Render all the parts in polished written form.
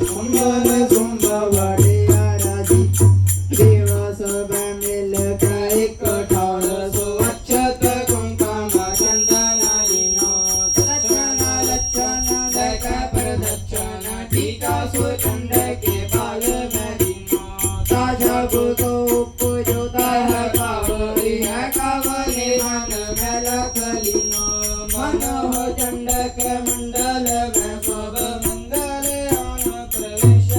कुंभन कुंभवाड़ी आराधी देव सब मिल कर एक ठार सो अक्षत कुंकुम चंदन लीनो दक्षिण लक्षण दक प्रदक्षिण टीका सो चंड के बाल में लीनो ताजा गुतो उपजोता है कावरी है कावरी मन में लख लीनो मन हो चंड के मंडल में सब मंगल आन प्रवेश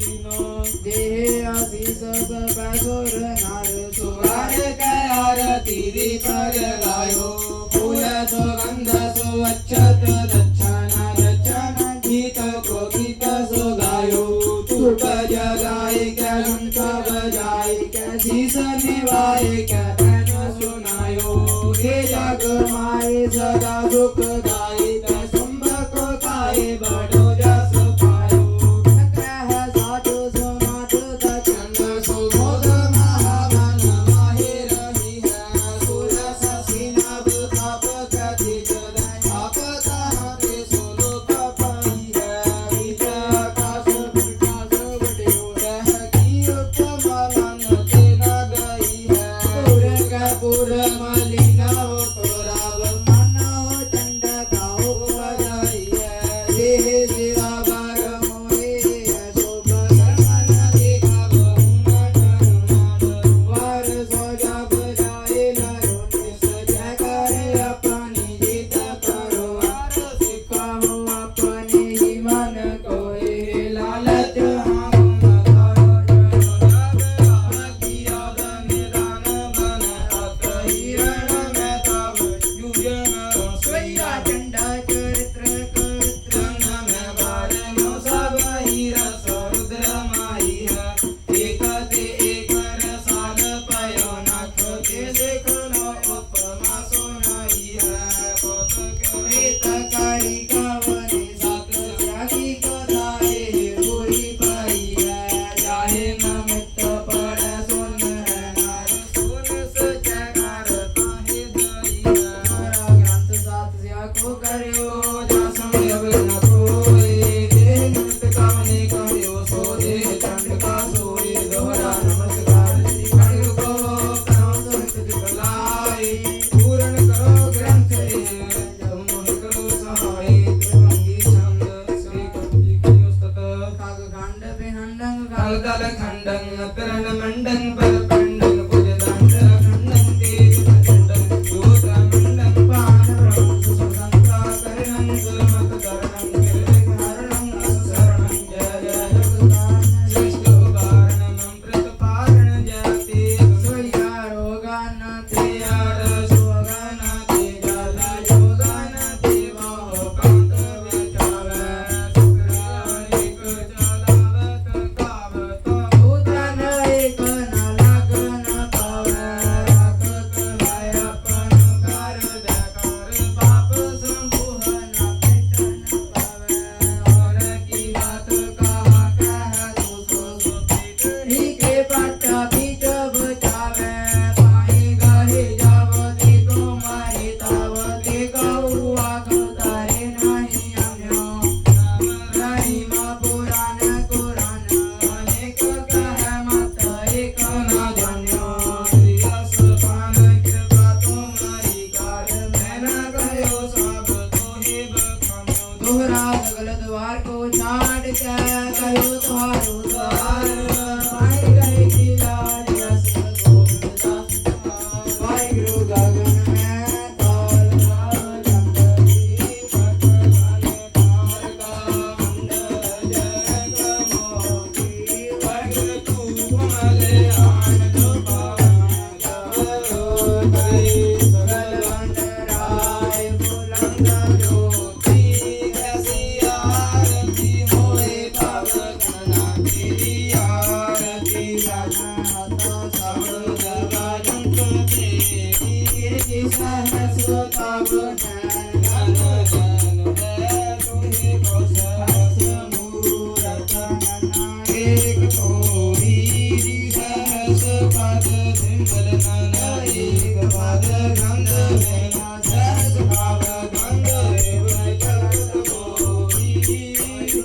कीनो देह आशीष सब सुर नार सुवार के आरती दीपक गायो फूल सुगंध सो अक्षत दक्षिण दक्षिण गीत को गीत सो गायो धूप जगाए के घंट बजाए के शीश निभाए के तन सुनायो हे जग माए सदा दुख गाए के शुंभ को गाए बड़ो जस पायो चक्र साधु सुनाथ दक्षिण सुबोध महावन माहे रही है सुर शशि नभ तप कथि आप तारे सुलोक पाई है विच आकाश प्रकाश बड़ो रह की उपमा मन ते न गई है पुर का पुर मलिन हो तोरा मन हो चंड गाओ बजाई है देह सेवा बार मोहे शोभ कर्मन देखा बहु वार सो जब जाए नरो निस जय करे अपनी जीत करो वार सिखा हो अपने ही मन कोई लालच हम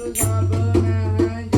Baba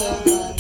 हर